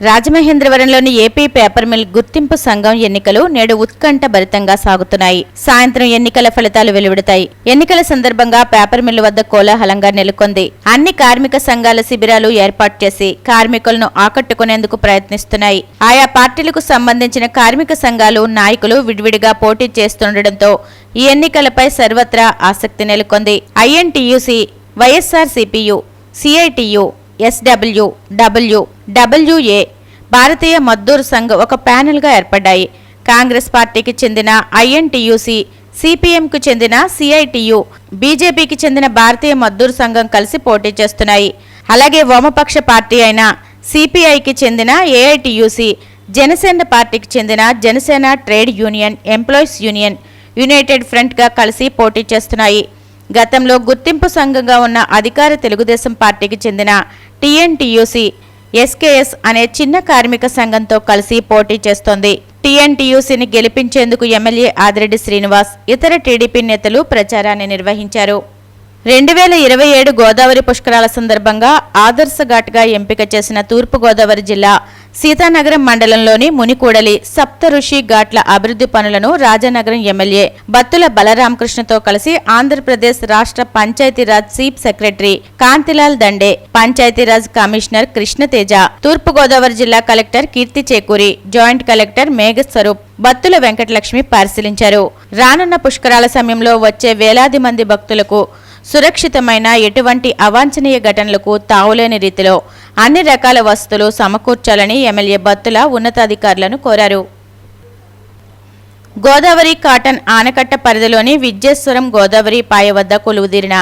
రాజమహేంద్రవరంలోని AP paper mill గుర్తింపు సంఘం ఎన్నికలు నేడు ఉత్కంఠ భరితంగా సాగుతున్నాయి. సాయంత్రం ఎన్నికల ఫలితాలు వెలువడతాయి. ఎన్నికల సందర్భంగా పేపర్ మిల్ వద్ద కోలాహలంగా నెలకొంది. అన్ని కార్మిక సంఘాల శిబిరాలు ఏర్పాటు చేసి కార్మికులను ఆకట్టుకునేందుకు ప్రయత్నిస్తున్నాయి. ఆయా పార్టీలకు సంబంధించిన కార్మిక సంఘాలు నాయకులు విడివిడిగా పోటీ చేస్తుండటంతో ఈ ఎన్నికలపై సర్వత్రా ఆసక్తి నెలకొంది. ఐఎన్టీయూసీ, వైఎస్ఆర్సీపీయూ, సిఐటియు, ఎస్డబ్ల్యూ, డబ్ల్యూఏ, భారతీయ మజ్దూర్ సంఘ్ ఒక ప్యానెల్గా ఏర్పడ్డాయి. కాంగ్రెస్ పార్టీకి చెందిన ఐఎన్టీయూసీ, సిపిఎంకు చెందిన సిఐటియు, బీజేపీకి చెందిన భారతీయ మజ్దూర్ సంఘం కలిసి పోటీ చేస్తున్నాయి. అలాగే వామపక్ష పార్టీ అయిన సిపిఐకి చెందిన ఏఐటియూసీ, జనసేన పార్టీకి చెందిన Janasena trade union employees union united ఫ్రంట్గా కలిసి పోటీ చేస్తున్నాయి. గతంలో గుర్తింపు సంఘంగా ఉన్న అధికార తెలుగుదేశం పార్టీకి చెందిన టీఎన్టీయూసీ, ఎస్కేఎస్ అనే చిన్న కార్మిక సంఘంతో కలిసి పోటీ చేస్తోంది. టీఎన్టీయూసీని గెలిపించేందుకు ఎమ్మెల్యే ఆదిరెడ్డి శ్రీనివాస్, ఇతర టీడీపీ నేతలు ప్రచారాన్ని నిర్వహించారు. 2027 గోదావరి పుష్కరాల సందర్భంగా ఆదర్శ ఘాట్గా ఎంపిక చేసిన తూర్పుగోదావరి జిల్లా సీతానగరం మండలంలోని మునికూడలి సప్తఋషి ఘాట్ల అభివృద్ధి పనులను రాజానగరం ఎమ్మెల్యే బత్తుల బలరామకృష్ణతో కలిసి ఆంధ్రప్రదేశ్ రాష్ట్ర Panchayati Raj chief secretary Kantilal Dande, Panchayati Raj commissioner Krishna Teja, Thurpu Godavari జిల్లా collector Keerthi Chekuri, joint collector Meghaswaroop, Battula Venkatalakshmi పరిశీలించారు. రానున్న పుష్కరాల సమయంలో వచ్చే వేలాది మంది భక్తులకు సురక్షితమైన, ఎటువంటి అవాంఛనీయ ఘటనలకు తావులేని రీతిలో అన్ని రకాల వసతులు సమకూర్చాలని ఎమ్మెల్యే బత్తుల ఉన్నతాధికారులను కోరారు. గోదావరి కాటన్ ఆనకట్ట పరిధిలోని విద్యేశ్వరం గోదావరి పాయ వద్ద కొలువుదీరిన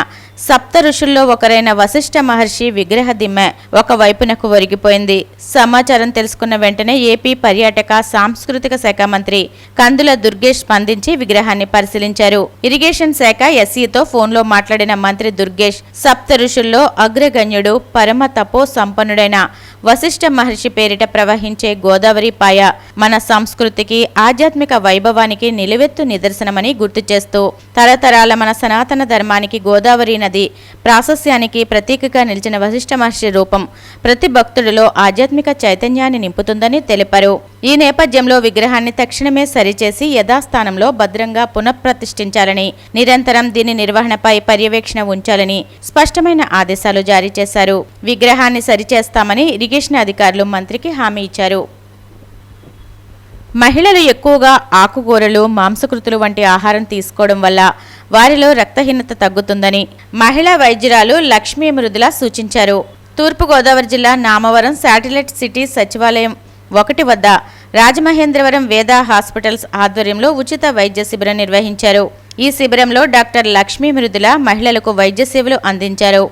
సప్త ఋషుల్లో ఒకరైన వశిష్ఠ మహర్షి విగ్రహ దిమ్మె ఒకవైపునకు ఒరిగిపోయింది. సమాచారం తెలుసుకున్న వెంటనే ఏపీ పర్యాటక సాంస్కృతిక శాఖ మంత్రి కందుల దుర్గేష్ స్పందించి విగ్రహాన్ని పరిశీలించారు. ఇరిగేషన్ శాఖ ఎస్ఈతో ఫోన్లో మాట్లాడిన మంత్రి దుర్గేష్, సప్త ఋషుల్లో అగ్రగణ్యుడు, పరమ తపో సంపన్నుడైన వశిష్ఠ మహర్షి పేరిట ప్రవహించే గోదావరి పాయ మన సంస్కృతికి, ఆధ్యాత్మిక వైభవానికి నిలువెత్తు నిదర్శనమని గుర్తు చేస్తూ, తరతరాల మన సనాతన ధర్మానికి గోదావరి నది ప్రాశస్యానికి ప్రతీకగా నిలిచిన వశిష్ఠ మహర్షి రూపం ప్రతి భక్తుడిలో ఆధ్యాత్మిక చైతన్యాన్ని నింపుతుందని తెలిపారు. ఈ నేపథ్యంలో విగ్రహాన్ని తక్షణమే సరిచేసి యథాస్థానంలో భద్రంగా పునఃప్రతిష్ఠించాలని, నిరంతరం దీని నిర్వహణపై పర్యవేక్షణ ఉంచాలని స్పష్టమైన ఆదేశాలు జారీ చేశారు. విగ్రహాన్ని సరిచేస్తామని ఇరిగేషన్ అధికారులు మంత్రికి హామీ ఇచ్చారు. మహిళలు ఎక్కువగా ఆకుకూరలు, మాంసకృతులు వంటి ఆహారం తీసుకోవడం వల్ల వారిలో రక్తహీనత తగ్గుతుందని మహిళా వైద్యురాలు లక్ష్మీ మృదుల సూచించారు. తూర్పుగోదావరి జిల్లా నామవరం శాటిలైట్ సిటీ సచివాలయం 1 వద్ద రాజమహేంద్రవరం వేద హాస్పిటల్స్ ఆధ్వర్యంలో ఉచిత వైద్య శిబిరం నిర్వహించారు. ఈ శిబిరంలో డాక్టర్ లక్ష్మీ మృదుల మహిళలకు వైద్య సేవలు అందించారు.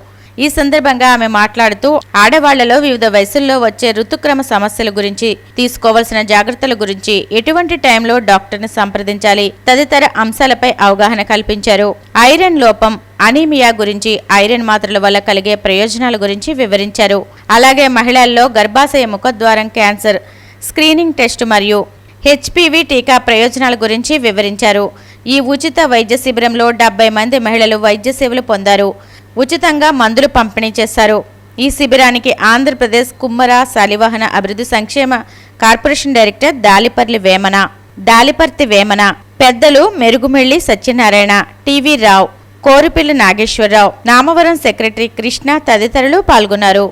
ఈ సందర్భంగా ఆమె మాట్లాడుతూ, ఆడవాళ్లలో వివిధ వయసుల్లో వచ్చే ఋతుక్రమ సమస్యల గురించి, తీసుకోవాల్సిన జాగ్రత్తల గురించి, ఎటువంటి టైంలో డాక్టర్ని సంప్రదించాలి తదితర అంశాలపై అవగాహన కల్పించారు. ఐరన్ లోపం, అనీమియా గురించి, ఐరన్ మాత్రల వల్ల కలిగే ప్రయోజనాల గురించి వివరించారు. అలాగే మహిళల్లో గర్భాశయ ముఖద్వారం క్యాన్సర్ స్క్రీనింగ్ టెస్ట్ మరియు హెచ్పివి టీకా ప్రయోజనాల గురించి వివరించారు. ఈ ఉచిత వైద్య శిబిరంలో 70 మంది మహిళలు వైద్య సేవలు పొందారు. ఉచితంగా మందులు పంపిణీ చేశారు. ఈ శిబిరానికి ఆంధ్రప్రదేశ్ కుమ్మర శాలివాహన అభివృద్ధి సంక్షేమ కార్పొరేషన్ డైరెక్టర్ దాలిపర్తి వేమన, పెద్దలు మెరుగుమెల్లి సత్యనారాయణ, టీవీ రావు, కోరుపిల్లి నాగేశ్వరరావు, నామవరం సెక్రటరీ కృష్ణ తదితరులు పాల్గొన్నారు.